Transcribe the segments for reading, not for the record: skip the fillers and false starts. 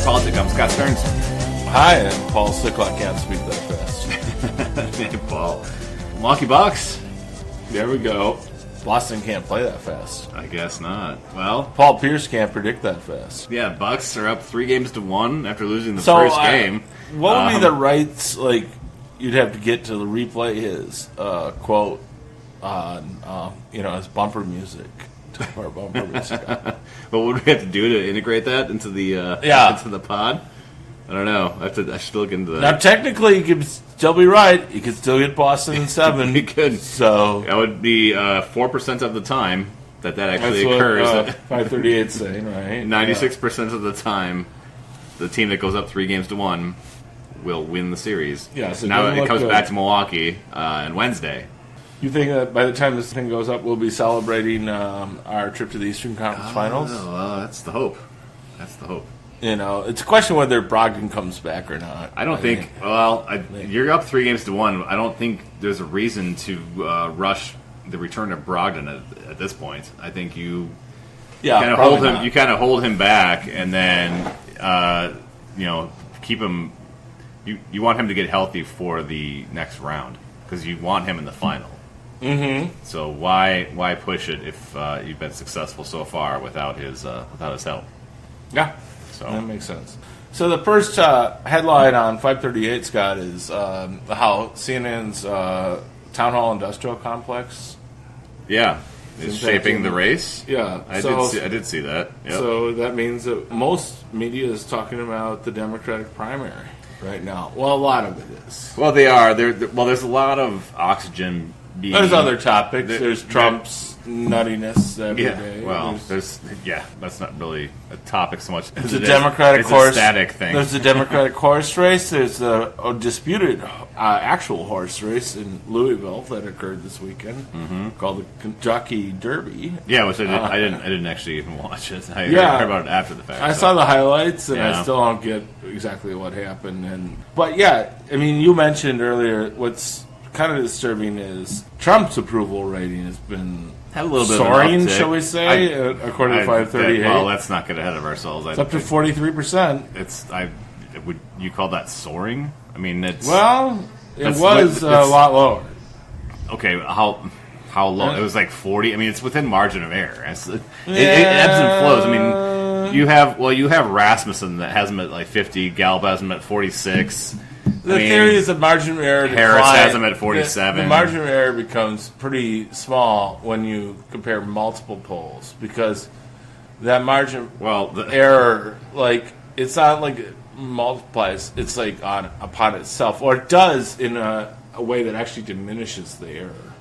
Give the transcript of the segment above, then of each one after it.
Politics. I'm Scott Stearns. Hi, I'm Paul Slicklock. I can't speak that fast. Hey, Paul. Milwaukee Bucks. There we go. Boston can't play that fast. I guess not. Well, Paul Pierce can't predict that fast. yeah, Bucks are up 3-1 after losing the first game. What would be the rights, you'd have to get to replay his quote on, his bumper music. Our bumper music. But what would we have to do to integrate that into the into the pod? I don't know. I should look into that. Now, technically, you could still be right. You could still get Boston in 7. You could. So that would be 4% of the time that actually that's occurs. What 538's saying, right? 96% of the time, the team that goes up 3-1 will win the series. Yeah, so now it comes good. back to Milwaukee on Wednesday. You think that by the time this thing goes up, we'll be celebrating our trip to the Eastern Conference Finals? Well, that's the hope. That's the hope. It's a question whether Brogdon comes back or not. I don't think. You're up 3-1. I don't think there's a reason to rush the return of Brogdon at this point. I think you kind of hold him. You kind of hold him back, and then keep him. You want him to get healthy for the next round because you want him in the final. Mm-hmm. So why push it if you've been successful so far without his help? Yeah. So that makes sense. So the first headline on 538, Scott, is how CNN's Town Hall Industrial Complex is shaping the race. Yeah. I did see that. Yep. So that means that most media is talking about the Democratic primary right now. Well, a lot of it is. Well, they are. There's a lot of oxygen being... There's other topics. There's Trump's nuttiness every day. Well, that's not really a topic so much. It's a Democratic horse. It's a static thing. There's a Democratic horse race. There's a disputed actual horse race in Louisville that occurred this weekend called the Kentucky Derby. Yeah, which I didn't actually even watch it. I heard about it after the fact. I saw the highlights, and I still don't get exactly what happened. But you mentioned earlier what's kind of disturbing is Trump's approval rating has been had a little bit soaring, of an uptick. shall we say, according to 538. Well, let's not get ahead of ourselves. It's up to 43%. Would you call that soaring? I mean, it was a lot lower. Okay, how low? It was like 40. I mean, it's within margin of error. It ebbs and flows. I mean, you have Rasmussen that has him at like 50, Gallup has him at 46. The theory is that margin of error Harris has him at 47. The margin of error becomes pretty small when you compare multiple polls because that margin error, it's not like it multiplies. It's like upon itself, or it does in a way that actually diminishes the error.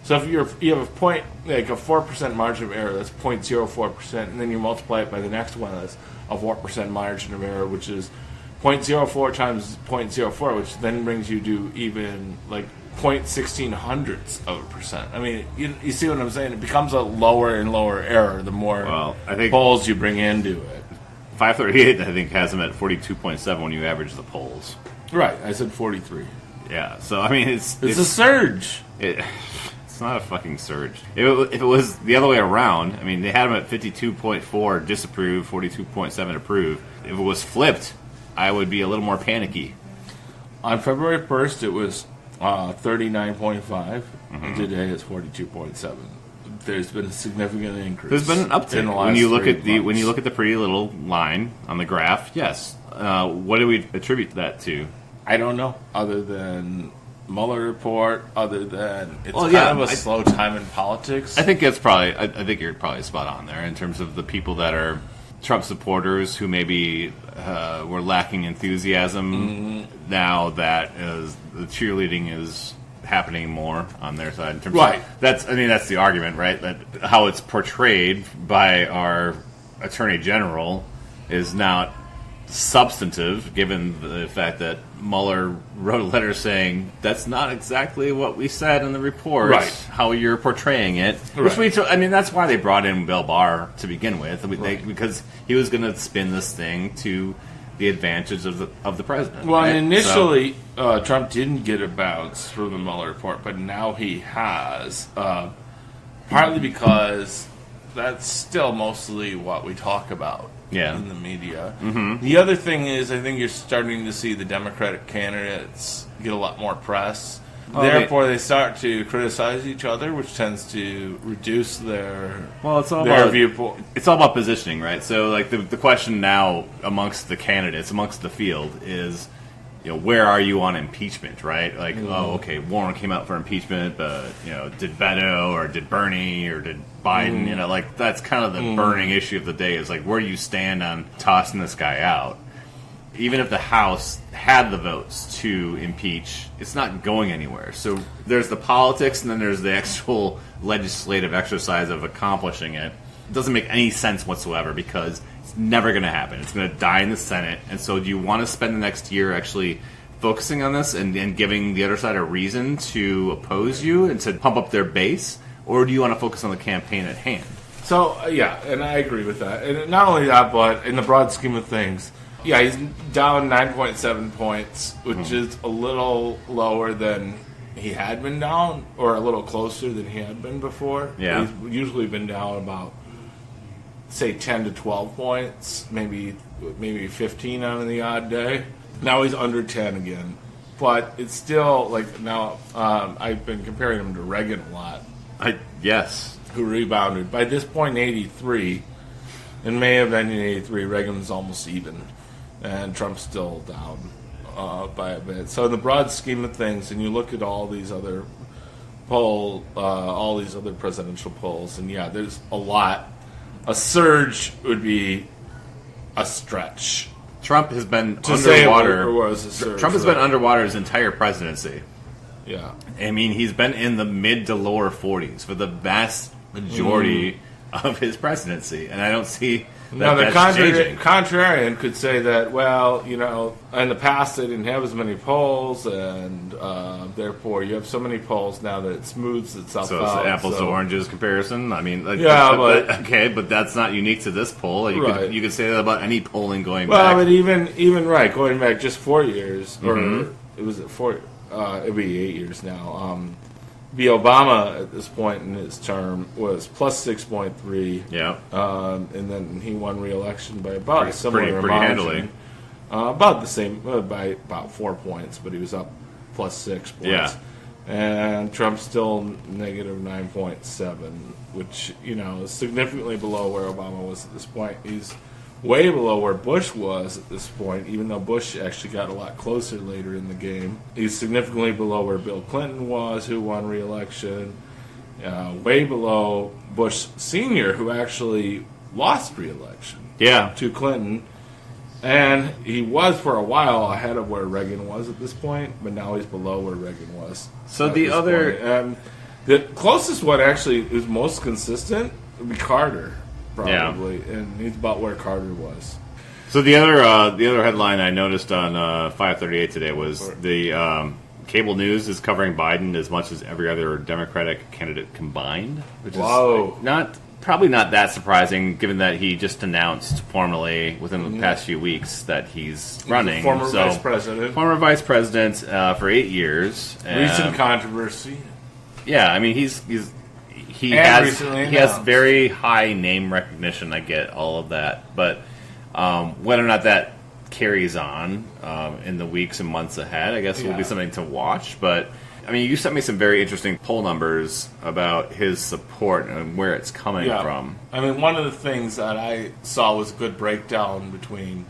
So if you have a point, like a 4% margin of error, that's 0.04%, and then you multiply it by the next one, that's a 4% margin of error, which is 0.04 times 0.04, which then brings you to even 0.1600%. I mean, you see what I'm saying? It becomes a lower and lower error the more polls you bring into it. 538, I think, has them at 42.7 when you average the polls. Right, I said 43. Yeah, so I mean, it's a surge. It's not a fucking surge. If it was the other way around, I mean, they had them at 52.4 disapprove, 42.7 approve. If it was flipped, I would be a little more panicky. On February 1st, it was 39.5, and today it's 42.7. There's been a significant increase. There's been an uptick in the last when you look at the pretty little line on the graph. Yes. What do we attribute that to? I don't know, other than Mueller report, other than it's of a slow time in politics. I think it's probably. I think you're probably spot on there in terms of the people that are Trump supporters who maybe were lacking enthusiasm now that the cheerleading is happening more on their side. In terms of, that's the argument, right? That how it's portrayed by our Attorney General is not substantive, given the fact that Mueller wrote a letter saying that's not exactly what we said in the report, how you're portraying it. Which that's why they brought in Bill Barr to begin with, because he was going to spin this thing to the advantage of the president. Well, initially, Trump didn't get a bounce from the Mueller report, but now he has, partly because that's still mostly what we talk about in the media. Mm-hmm. The other thing is, I think you're starting to see the Democratic candidates get a lot more press. Therefore, they start to criticize each other, which tends to reduce their viewpoint. It's all about positioning, right? So, like the question now amongst the candidates, amongst the field, is, where are you on impeachment, right? Like, Warren came out for impeachment, but did Beto or did Bernie or did Biden? Like that's kind of the burning issue of the day. Is like, where do you stand on tossing this guy out? Even if the House had the votes to impeach, it's not going anywhere. So there's the politics, and then there's the actual legislative exercise of accomplishing it. It doesn't make any sense whatsoever because it's never going to happen. It's going to die in the Senate. And so do you want to spend the next year actually focusing on this and giving the other side a reason to oppose you and to pump up their base? Or do you want to focus on the campaign at hand? So, and I agree with that. And not only that, but in the broad scheme of things, he's down 9.7 points, which is a little lower than he had been down, or a little closer than he had been before. Yeah. He's usually been down about, say, 10 to 12 points, maybe 15 on the odd day. Now he's under 10 again. But it's still, now I've been comparing him to Reagan a lot. Yes. Who rebounded. By this point in 83, in May of 1983, Reagan was almost even. And Trump's still down by a bit. So in the broad scheme of things, and you look at all these other all these other presidential polls, and there's a lot. A surge would be a stretch. Trump has been underwater. Trump has been underwater his entire presidency. Yeah. I mean, he's been in the mid to lower 40s for the vast majority of his presidency, and I don't see that that's changing. Contrarian could say that, well, in the past they didn't have as many polls, and therefore you have so many polls now that it smooths itself out. So it's an apples to oranges comparison. I mean, but that's not unique to this poll. You could say that about any polling going back. Well, but even going back just 4 years, or it was 4. It'll be 8 years now. The Obama at this point in his term was plus 6.3. Yeah. And then he won re-election by about a similar pretty handily. About the same, by about 4 points, but he was up plus 6 points. Yeah. And Trump's still negative 9.7, which, is significantly below where Obama was at this point. He's way below where Bush was at this point, even though Bush actually got a lot closer later in the game. He's significantly below where Bill Clinton was, who won re-election. Way below Bush Sr., who actually lost re-election to Clinton. And he was, for a while, ahead of where Reagan was at this point, but now he's below where Reagan was. So the other... the closest one, actually, who's most consistent would be Carter. Probably, and he's about where Carter was. So the other headline I noticed on 538 today was the cable news is covering Biden as much as every other Democratic candidate combined, which is probably not that surprising, given that he just announced formally within the past few weeks that he's running. Former vice president for 8 years. Recent controversy. Yeah, I mean he has very high name recognition. I get all of that, but whether or not that carries on in the weeks and months ahead, I guess will be something to watch. But I mean, you sent me some very interesting poll numbers about his support and where it's coming from. I mean, one of the things that I saw was a good breakdown between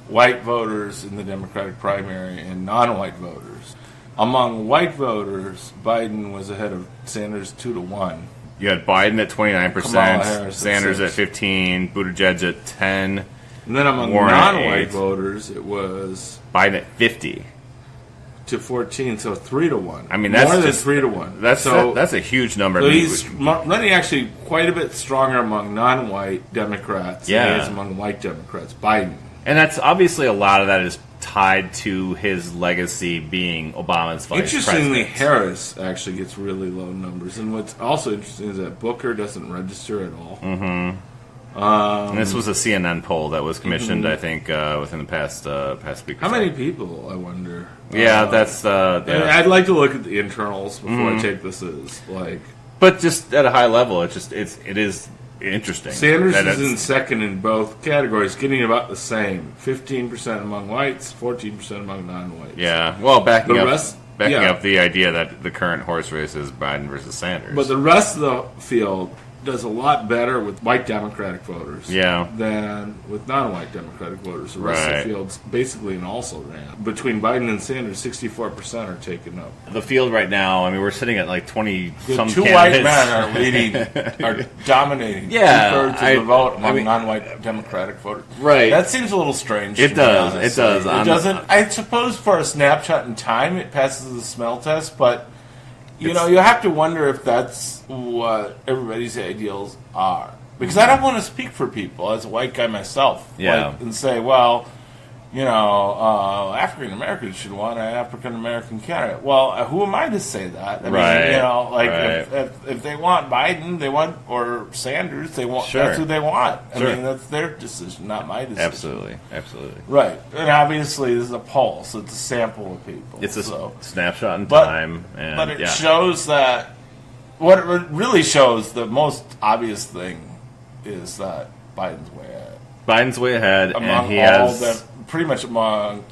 white voters in the Democratic primary and non-white voters. Among white voters, Biden was ahead of Sanders 2-1. You had Biden at 29%, Sanders at 15%, Buttigieg at 10%. And then among non-white voters, it was Biden at 50% to 14%, so 3-1. I mean, that's more than 3-1. That's a huge number. So he's running actually quite a bit stronger among non-white Democrats than he is among white Democrats. Biden, and that's obviously a lot of that is tied to his legacy being Obama's vice Interestingly, president. Harris actually gets really low numbers. And what's also interesting is that Booker doesn't register at all. Mm-hmm. And this was a CNN poll that was commissioned, I think, within the past week or How many people, I wonder? Yeah, that's... I'd like to look at the internals before I take this as, But just at a high level, it is interesting. Sanders is in second in both categories, getting about the same. 15% among whites, 14% among non-whites. Yeah, well, backing up the idea that the current horse race is Biden versus Sanders. But the rest of the field does a lot better with white Democratic voters than with non-white Democratic voters. The rest of the field's basically an also-ran. Between Biden and Sanders, 64% are taken up. The field right now, I mean, we're sitting at like 20-some Two white men are leading, are dominating two-thirds of the vote among non-white Democratic voters. Right. That seems a little strange. It does. It does. It doesn't. I suppose for a snapshot in time, it passes the smell test, but you have to wonder if that's what everybody's ideals are. Because I don't want to speak for people as a white guy myself. And say, well, African Americans should want an African American candidate. Well, who am I to say that? I mean, if they want Biden, or Sanders, that's who they want. I mean, that's their decision, not my decision. Absolutely. Right. And obviously, this is a poll, so it's a sample of people. It's a snapshot in time. But it shows that what it really shows, the most obvious thing is that Biden's way ahead. Biden's way ahead, and he has pretty much among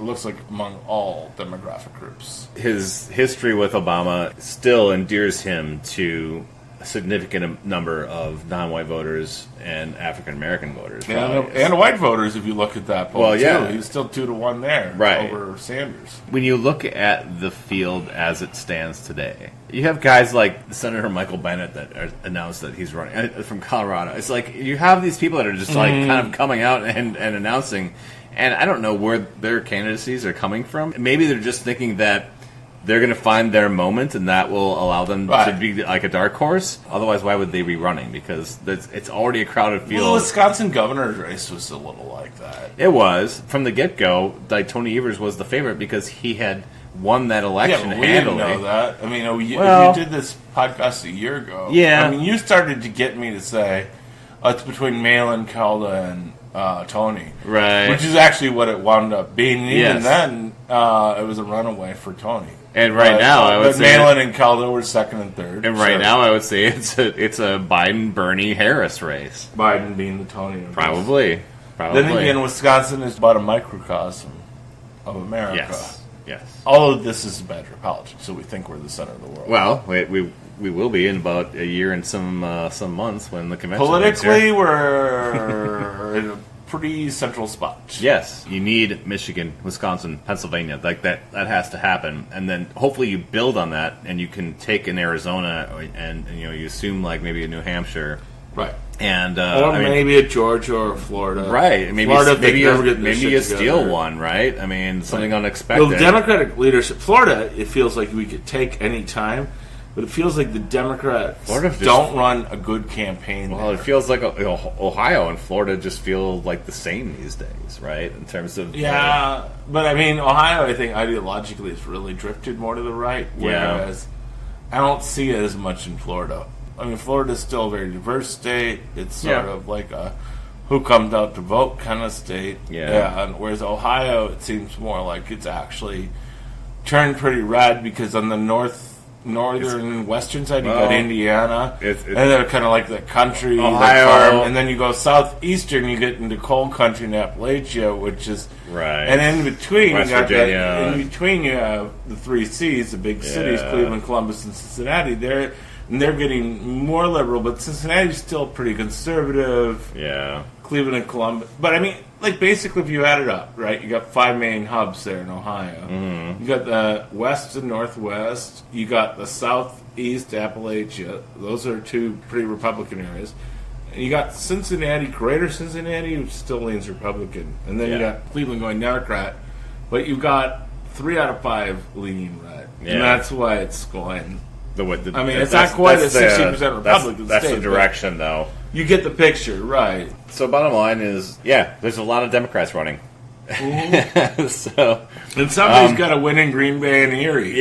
all demographic groups. His history with Obama still endears him to a significant number of non-white voters and African American voters, and white voters. If you look at that poll, too, he's still 2-1 there over Sanders. When you look at the field as it stands today, you have guys like Senator Michael Bennet that announced that he's running from Colorado. It's like you have these people that are just like kind of coming out and announcing, and I don't know where their candidacies are coming from. Maybe they're just thinking that they're going to find their moment, and that will allow them to be like a dark horse. Otherwise, why would they be running? Because it's already a crowded field. Well, the Wisconsin governor's race was a little like that. It was. From the get-go, like Tony Evers was the favorite because he had won that election handily. Didn't know that. I mean, you did this podcast a year ago. Yeah. I mean, you started to get me to say, it's between Malin, Calda, and Tony. Right. Which is actually what it wound up being. And even then, it was a runaway for Tony. And now, I would say Malin and Caldo were second and third. And now, I would say it's a Biden, Bernie, Harris race. Biden being the Tony. Probably. Then again, Wisconsin is about a microcosm of America. Yes. All of this is bad politics, so we think we're the center of the world. Well, we will be in about a year and some months when the convention. Politically, we're in a pretty central spot. Yes, you need Michigan, Wisconsin, Pennsylvania, like that has to happen, and then hopefully you build on that, and you can take in Arizona, and you assume like maybe a New Hampshire, right, and maybe a Georgia or Florida, right? Maybe you steal one, right? I mean, something unexpected. The Democratic leadership, Florida, it feels like we could take any time. But it feels like the Democrats don't run a good campaign. Well, it feels like Ohio and Florida just feel like the same these days, right? In terms of but I mean, Ohio, I think ideologically has really drifted more to the right, whereas I don't see it as much in Florida. I mean, Florida's still a very diverse state. It's sort of like a who comes out to vote kind of state. And whereas Ohio, it seems more like it's actually turned pretty red because on the northern and western side, you got Indiana, and they're kind of like the country, Ohio, farm, and then you go southeastern, you get into coal country in Appalachia, which is and in between, West you got Virginia. In between, you have the three C's, the big cities, Cleveland, Columbus, and Cincinnati. They're getting more liberal, but Cincinnati's still pretty conservative. Cleveland and Columbus, but I mean, like basically, if you add it up, right, you got 5 main hubs there in Ohio. You got the west and northwest. You got the southeast Appalachia. Those are 2 pretty Republican areas. And you got Cincinnati, Greater Cincinnati, which still leans Republican, and then you got Cleveland going Democrat. But you got 3 out of 5 leaning red, and that's why it's going. It's not quite a 60% Republican. That's the direction, though. You get the picture, right? So, bottom line is, there's a lot of Democrats running. And somebody's got to win in Green Bay and Erie.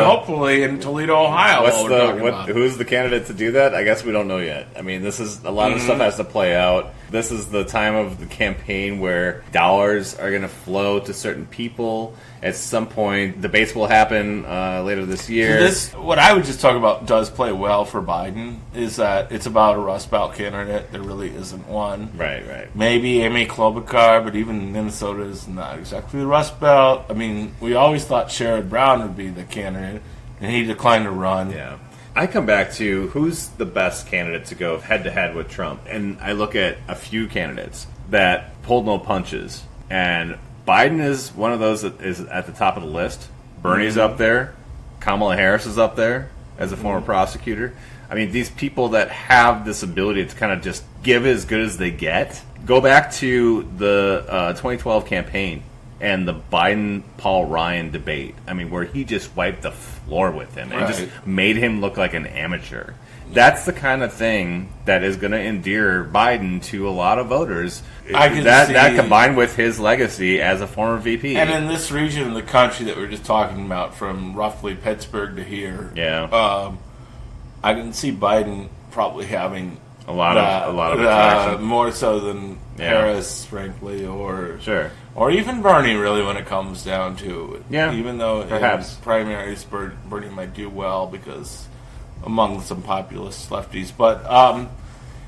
Hopefully in Toledo, Ohio. Who's the candidate to do that? I guess we don't know yet. I mean, this is a lot of stuff has to play out. This is the time of the campaign where dollars are going to flow to certain people. At some point, debates will happen later this year. What I would just talk about does play well for Biden is that it's about a Rust Belt candidate. There really isn't one. Right. Maybe Amy Klobuchar, but even Minnesota is not exactly the Rust Belt. I mean, we always thought Sherrod Brown would be the candidate, and he declined to run. Yeah. I come back to who's the best candidate to go head-to-head with Trump. And I look at a few candidates that pulled no punches. And Biden is one of those that is at the top of the list. Bernie's up there. Kamala Harris is up there as a former prosecutor. I mean, these people that have this ability to kind of just give as good as they get. Go back to the 2012 campaign and the Biden-Paul Ryan debate. I mean, where he just wiped the floor with him and just made him look like an amateur. That's the kind of thing that is going to endear Biden to a lot of voters. That combined with his legacy as a former VP. And in this region of the country that we were just talking about, from roughly Pittsburgh to here, I can see Biden probably having a lot of attraction. More so than Harris, frankly, or even Bernie, really, when it comes down to it. Yeah, even though perhaps in primaries Bernie might do well because among some populist lefties, but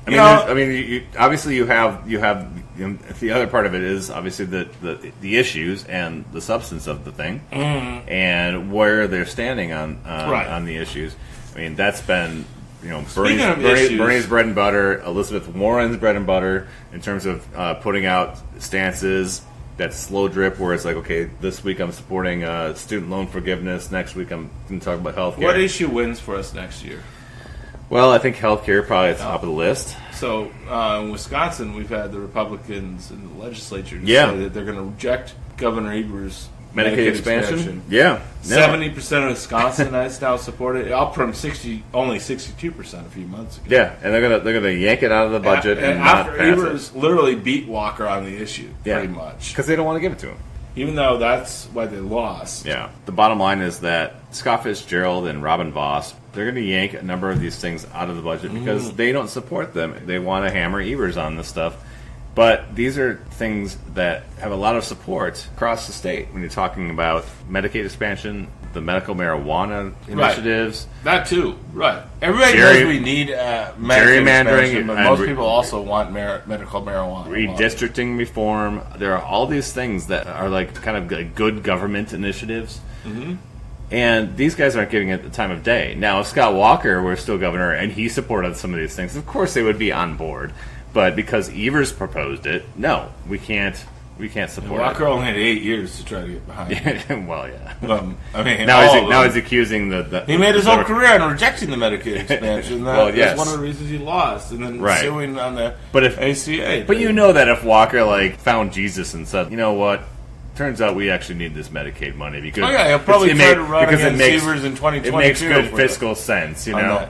obviously you have the other part of it is obviously the issues and the substance of the thing, and where they're standing on the issues. I mean, that's been Bernie's bread and butter, Elizabeth Warren's bread and butter in terms of putting out stances. That slow drip where it's like, okay, this week I'm supporting student loan forgiveness. Next week I'm going to talk about health care. What issue wins for us next year? Well, I think health care probably at the top of the list. So in Wisconsin, we've had the Republicans in the legislature say that they're going to reject Governor Eber's Medicaid expansion. Yeah. 70% of Wisconsinites now support it, up from only 62% a few months ago. Yeah, and they're gonna yank it out of the budget and not pass Eber's literally beat Walker on the issue, pretty much. Because they don't want to give it to him. Even though that's why they lost. Yeah. The bottom line is that Scott Fitzgerald and Robin Voss, they're going to yank a number of these things out of the budget because they don't support them. They want to hammer Evers on this stuff. But these are things that have a lot of support across the state when you're talking about Medicaid expansion, the medical marijuana initiatives. That too, right. Everybody knows we need Medicaid expansion, but most people also want medical marijuana. Redistricting reform. There are all these things that are like kind of good government initiatives. And these guys aren't getting it at the time of day. Now, if Scott Walker were still governor and he supported some of these things, of course they would be on board. But because Evers proposed it, no, we can't support Walker it. only had 8 years to try to get behind it. Well, yeah. I mean, now he's accusing the he made his whole career on rejecting the Medicaid expansion. That's one of the reasons he lost, and then suing on the ACA. But you know that if Walker found Jesus and said, you know what, turns out we actually need this Medicaid money because he'll probably try to run against Evers in 2022. It makes good fiscal sense, you know.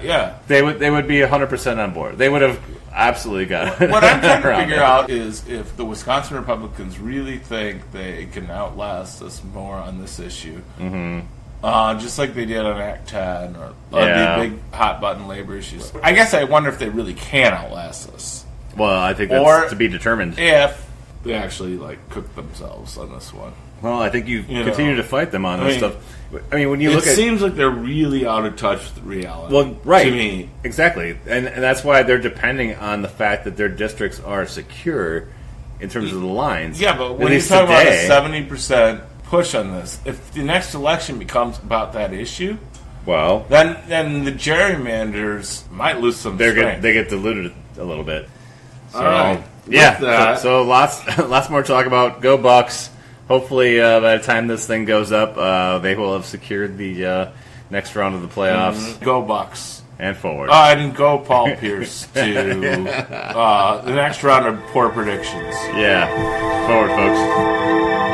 They would be 100% on board. They would have absolutely got it. What I'm trying to figure out is if the Wisconsin Republicans really think they can outlast us more on this issue, just like they did on Act 10 or the big hot button labor issues. I guess I wonder if they really can outlast us. Well, I think that's to be determined. If they actually cook themselves on this one. Well, I think you continue to fight them on this stuff. I mean, when you look at it, seems like they're really out of touch with reality. Well, right, to me, exactly, and that's why they're depending on the fact that their districts are secure in terms of the lines. Yeah, but when you talk about a 70% push on this, if the next election becomes about that issue, well, then the gerrymanders might lose some strength. They get diluted a little bit. So, all right. Yeah. So lots more to talk about. Go Bucks. Hopefully, by the time this thing goes up, they will have secured the next round of the playoffs. Go Bucks. And forward. And go Paul Pierce to the next round of poor predictions. Yeah. Forward, folks.